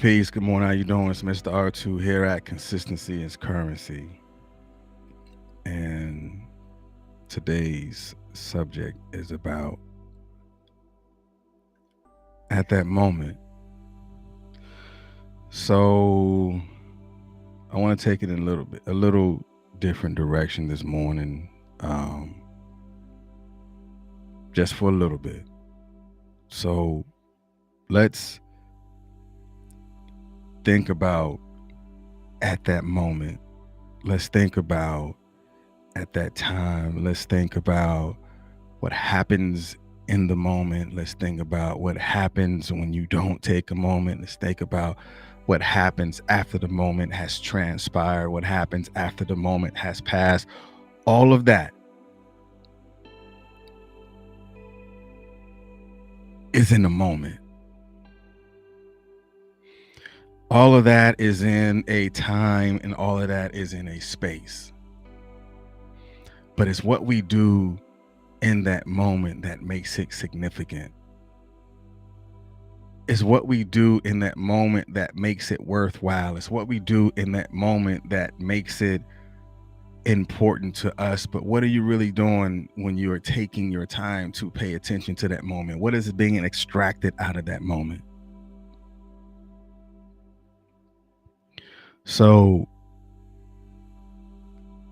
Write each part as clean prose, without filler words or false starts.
Peace. Good morning. How you doing? It's Mr. R2 here at Consistency is Currency. And today's subject is about at that moment. So I want to take it in a little different direction this morning, just for a little bit. So let's think about at that moment. Let's think about at that time. Let's think about what happens in the moment. Let's think about what happens when you don't take a moment. Let's think about what happens after the moment has transpired, what happens after the moment has passed. All of that is in the moment. All of that is in a time, and all of that is in a space. But it's what we do in that moment that makes it significant. It's what we do in that moment that makes it worthwhile. It's what we do in that moment that makes it important to us. But what are you really doing when you are taking your time to pay attention to that moment? What is being extracted out of that moment? So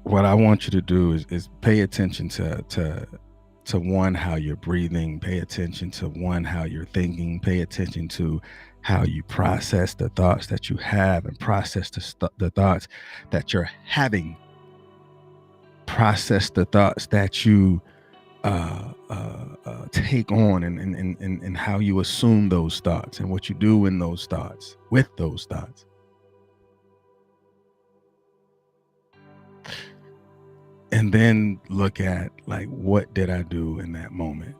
what I want you to do is pay attention to one, how you're breathing, pay attention to one, how you're thinking, pay attention to how you process the thoughts that you have, and process the thoughts that you're having, process the thoughts that you take on, and how you assume those thoughts and what you do in those thoughts with those thoughts. And then look at, like, what did I do in that moment?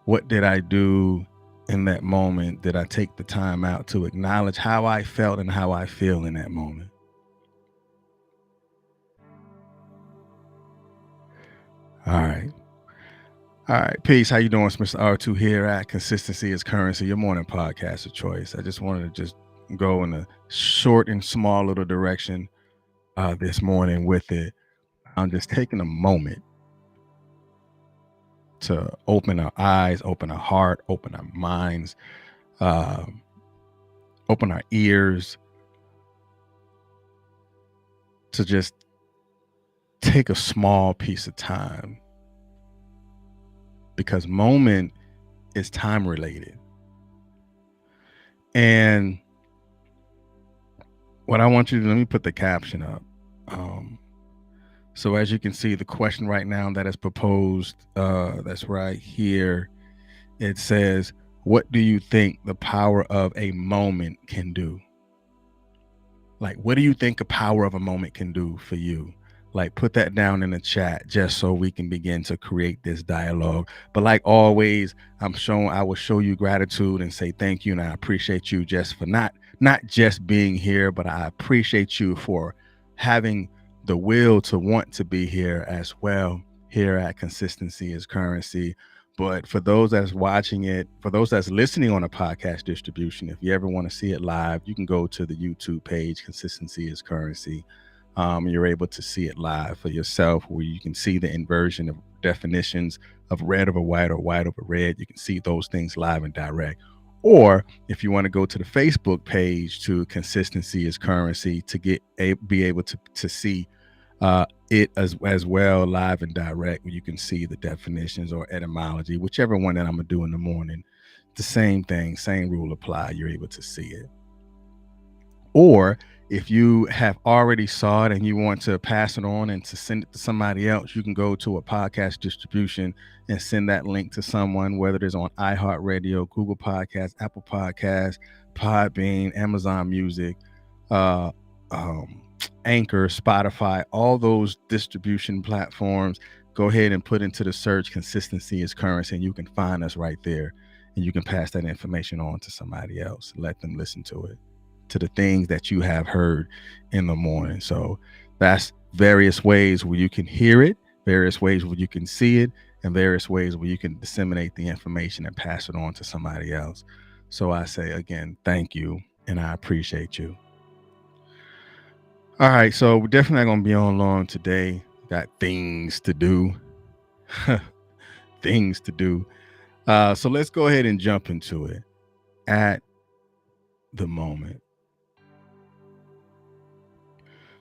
What did I do in that moment? Did I take the time out to acknowledge how I felt and how I feel in that moment? All right. All right. Peace. How you doing? It's Mr. R2 here at Consistency is Currency, your morning podcast of choice. I just wanted to just go in a short and small little direction this morning with it. I'm just taking a moment to open our eyes, open our heart, open our minds, open our ears, to just take a small piece of time, because moment is time related. And what I want you to, let me put the caption up. So as you can see, the question right now that is proposed, that's right here. It says, what do you think the power of a moment can do? Like, what do you think the power of a moment can do for you? Like, put that down in the chat just so we can begin to create this dialogue. But like always, I will show you gratitude and say thank you. And I appreciate you just for not just being here, but I appreciate you for having the will to want to be here as well, here at Consistency is Currency. But for those that's watching it, for those that's listening on a podcast distribution, if you ever want to see it live, you can go to the YouTube page, Consistency is Currency. You're able to see it live for yourself, where you can see the inversion of definitions of red over white or white over red. You can see those things live and direct. Or if you want to go to the Facebook page to Consistency is Currency to be able to see it as well, live and direct, where you can see the definitions or etymology, whichever one that I'm gonna do in the morning. The same thing, same rule apply. You're able to see it. Or if you have already saw it and you want to pass it on and to send it to somebody else, you can go to a podcast distribution and send that link to someone, whether it is on iHeartRadio, Google Podcasts, Apple Podcasts, Podbean, Amazon Music, Anchor, Spotify, all those distribution platforms. Go ahead and put into the search Consistency is Currency, and you can find us right there. And you can pass that information on to somebody else. Let them listen to it, to the things that you have heard in the morning. So that's various ways where you can hear it, various ways where you can see it, and various ways where you can disseminate the information and pass it on to somebody else. So I say again, thank you, and I appreciate you. All right, so we're definitely not going to be on long today. Got things to do. Things to do. So let's go ahead and jump into it. At the moment.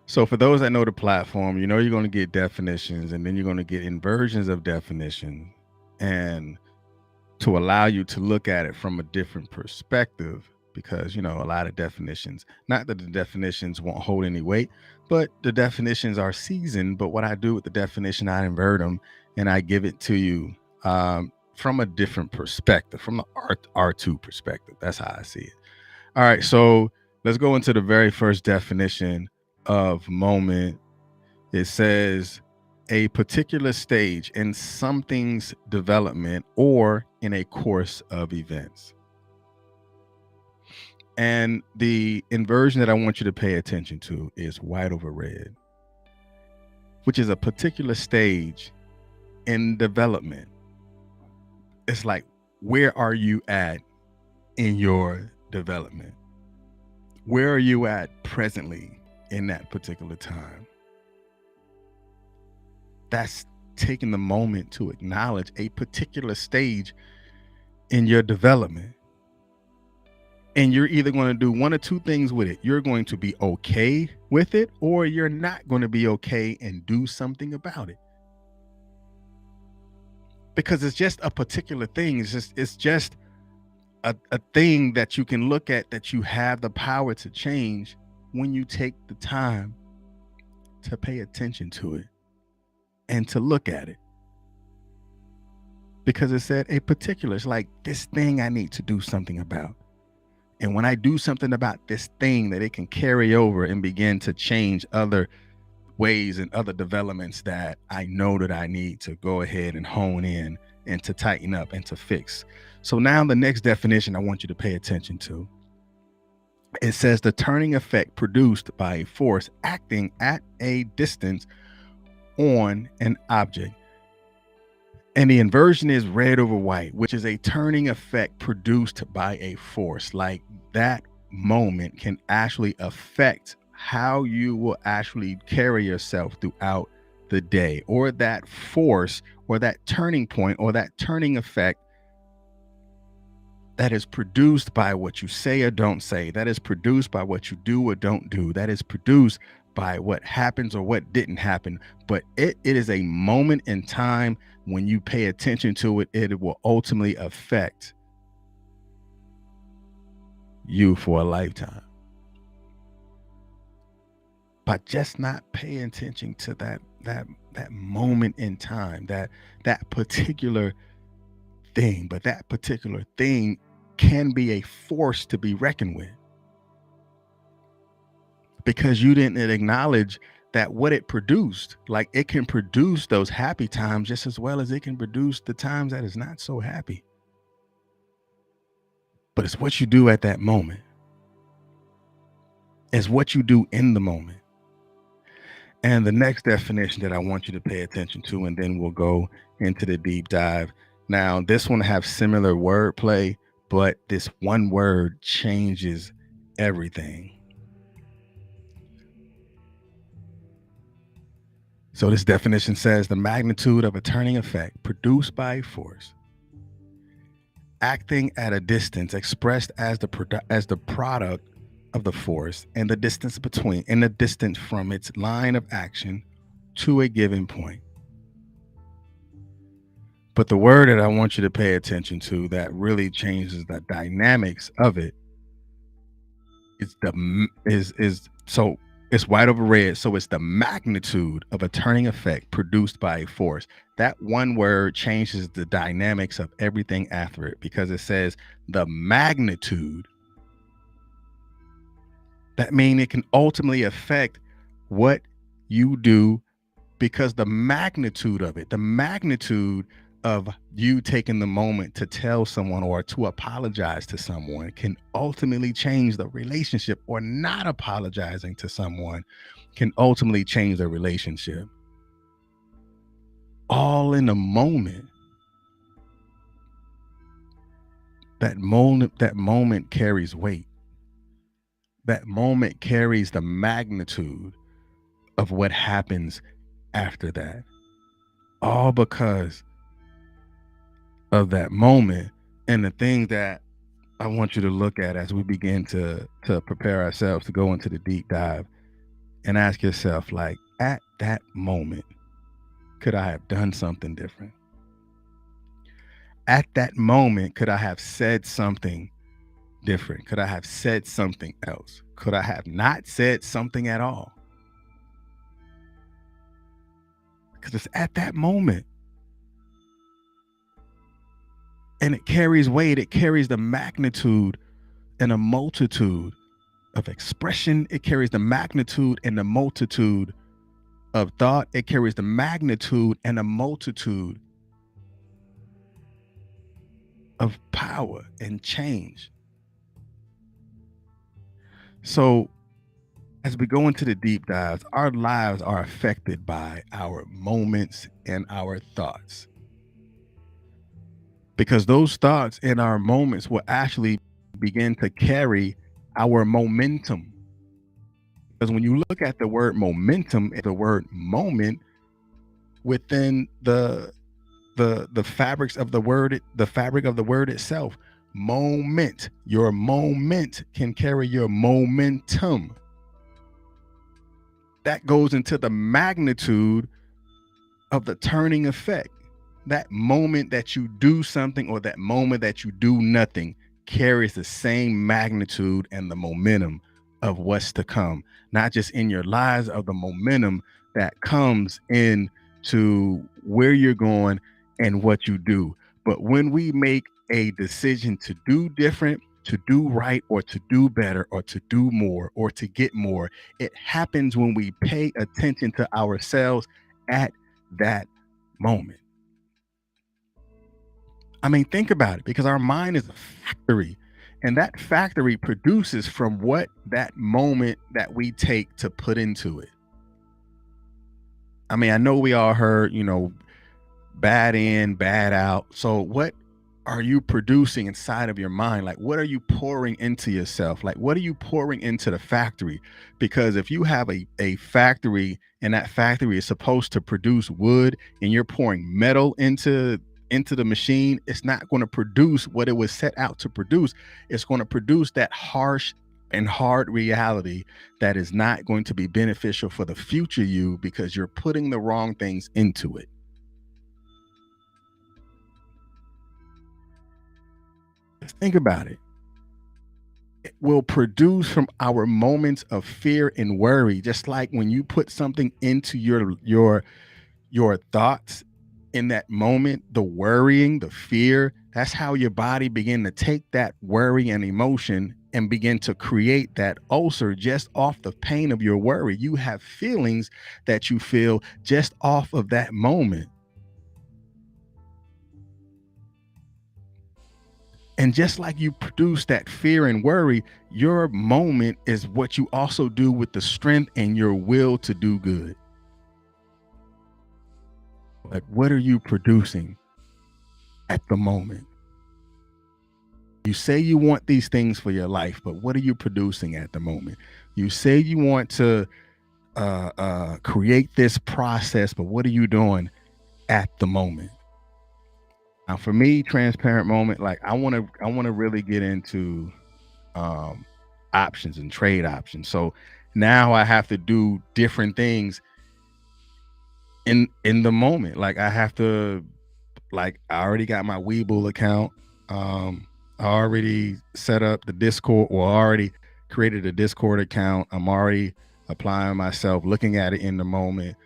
So for those that know the platform, you know you're going to get definitions, and then you're going to get inversions of definition, and to allow you to look at it from a different perspective, because a lot of definitions, not that the definitions won't hold any weight, but the definitions are seasoned. But what I do with the definition, I invert them and I give it to you from a different perspective, from the R2 perspective. That's how I see it. All right, so let's go into the very first definition of moment. It says a particular stage in something's development or in a course of events. And the inversion that I want you to pay attention to is white over red, which is a particular stage in development. It's like, where are you at in your development? Where are you at presently in that particular time? That's taking the moment to acknowledge a particular stage in your development. And you're either going to do one or two things with it. You're going to be okay with it, or you're not going to be okay and do something about it. Because it's just a particular thing. It's just a thing that you can look at, that you have the power to change when you take the time to pay attention to it and to look at it. Because it said a particular, it's like, this thing I need to do something about. And when I do something about this thing, that it can carry over and begin to change other ways and other developments that I know that I need to go ahead and hone in and to tighten up and to fix. So now the next definition I want you to pay attention to. It says the turning effect produced by a force acting at a distance on an object. And the inversion is red over white, which is a turning effect produced by a force. Like, that moment can actually affect how you will actually carry yourself throughout the day, or that force, or that turning point, or that turning effect that is produced by what you say or don't say, that is produced by what you do or don't do, that is produced by what happens or what didn't happen. But it is a moment in time. When you pay attention to it, it will ultimately affect you for a lifetime. But just not paying attention to that moment in time, that particular thing. But that particular thing can be a force to be reckoned with, because you didn't acknowledge that what it produced. Like, it can produce those happy times just as well as it can produce the times that is not so happy. But it's what you do at that moment. It's what you do in the moment. And the next definition that I want you to pay attention to, and then we'll go into the deep dive. Now, this one have similar wordplay, but this one word changes everything. So this definition says the magnitude of a turning effect produced by a force acting at a distance expressed as the product of the force and the distance from its line of action to a given point. But the word that I want you to pay attention to that really changes the dynamics of it so it's white over red. So it's the magnitude of a turning effect produced by a force. That one word changes the dynamics of everything after it, because it says the magnitude. That means it can ultimately affect what you do, because the magnitude of it, the magnitude of you taking the moment to tell someone or to apologize to someone, can ultimately change the relationship, or not apologizing to someone can ultimately change the relationship. All in a moment. that moment carries weight. That moment carries the magnitude of what happens after that. All because of that moment and the thing that I want you to look at as we begin to prepare ourselves to go into the deep dive and ask yourself, like, at that moment, could I have done something different? At that moment, could I have said something different? Could I have said something else? Could I have not said something at all? Because it's at that moment. And it carries weight, it carries the magnitude and a multitude of expression. It carries the magnitude and the multitude of thought. It carries the magnitude and a multitude of power and change. So, as we go into the deep dives, our lives are affected by our moments and our thoughts. Because those thoughts and our moments will actually begin to carry our momentum. Because when you look at the word momentum, the word moment within the fabrics of the word, the fabric of the word itself, moment. Your moment can carry your momentum. That goes into the magnitude of the turning effect. That moment that you do something or that moment that you do nothing carries the same magnitude and the momentum of what's to come, not just in your lives, of the momentum that comes in to where you're going and what you do. But when we make a decision to do different, to do right, or to do better, or to do more, or to get more, it happens when we pay attention to ourselves at that moment. I mean, think about it, because our mind is a factory, and that factory produces from what that moment that we take to put into it. I mean, I know we all heard, bad in, bad out. So what are you producing inside of your mind? Like, what are you pouring into yourself? Like, what are you pouring into the factory? Because if you have a factory and that factory is supposed to produce wood and you're pouring metal into the machine, it's not going to produce what it was set out to produce. It's going to produce that harsh and hard reality that is not going to be beneficial for the future you, because you're putting the wrong things into it. Just think about it. It will produce from our moments of fear and worry, just like when you put something into your thoughts in that moment, the worrying, the fear, that's how your body begin to take that worry and emotion and begin to create that ulcer just off the pain of your worry. You have feelings that you feel just off of that moment. And just like you produce that fear and worry, your moment is what you also do with the strength and your will to do good. Like, what are you producing at the moment? You say you want these things for your life, but what are you producing at the moment? You say you want to create this process, but what are you doing at the moment? Now, for me, transparent moment, like I want to really get into um, options and trade options. So now I have to do different things in the moment. Like I have to, like, I already got my Webull account. I already set up the Discord, or already created a Discord account. I'm already applying myself, looking at it in the moment,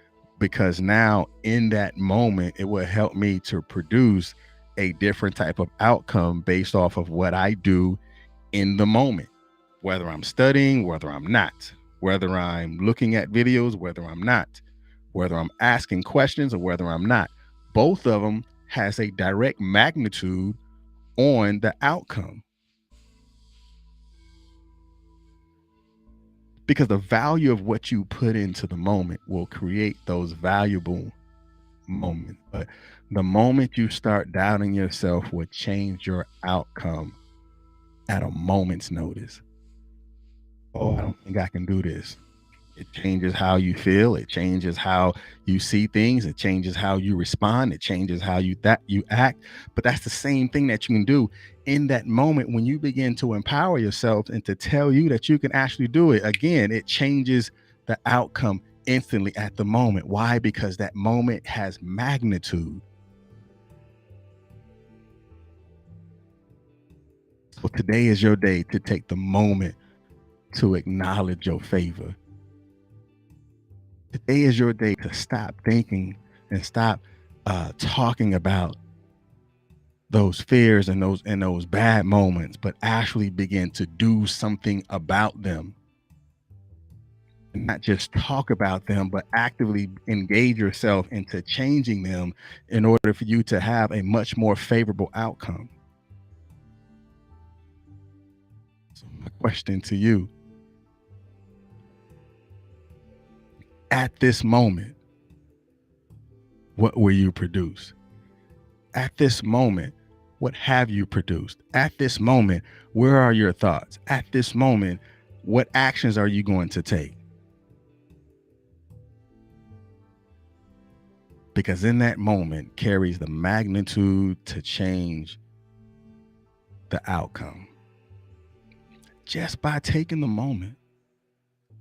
because now in that moment it will help me to produce a different type of outcome based off of what I do in the moment, whether I'm studying, whether I'm not, whether I'm looking at videos, whether I'm not, whether I'm asking questions or whether I'm not. Both of them has a direct magnitude on the outcome, because the value of what you put into the moment will create those valuable moments. But the moment you start doubting yourself will change your outcome at a moment's notice. Oh, I don't think I can do this. It changes how you feel. It changes how you see things. It changes how you respond. It changes how you act. But that's the same thing that you can do in that moment when you begin to empower yourself and to tell you that you can actually do it. Again, it changes the outcome instantly at the moment. Why? Because that moment has magnitude. So today is your day to take the moment to acknowledge your favor. Today is your day to stop thinking and stop talking about those fears and those bad moments, but actually begin to do something about them. And not just talk about them, but actively engage yourself into changing them in order for you to have a much more favorable outcome. So my question to you, at this moment, what will you produce? At this moment, what have you produced? At this moment, where are your thoughts? At this moment, what actions are you going to take? Because in that moment carries the magnitude to change the outcome. Just by taking the moment.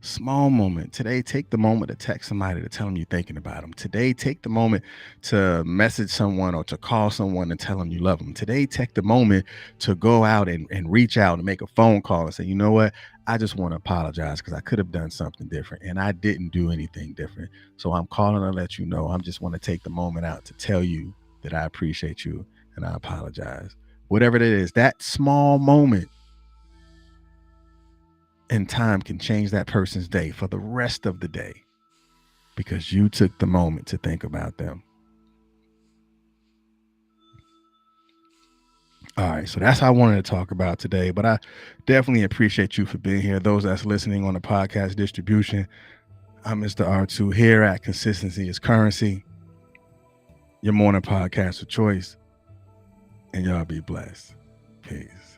Small moment. Today, take the moment to text somebody to tell them you're thinking about them. Today, take the moment to message someone or to call someone and tell them you love them. Today, take the moment to go out and reach out and make a phone call and say, you know what? I just want to apologize because I could have done something different and I didn't do anything different. So I'm calling to let you know. I just want to take the moment out to tell you that I appreciate you and I apologize. Whatever it is, that small moment and time can change that person's day for the rest of the day because you took the moment to think about them. All right, so that's how I wanted to talk about today, but I definitely appreciate you for being here. Those that's listening on the podcast distribution, I'm Mr. R2 here at Consistency is Currency, your morning podcast of choice, and y'all be blessed. Peace.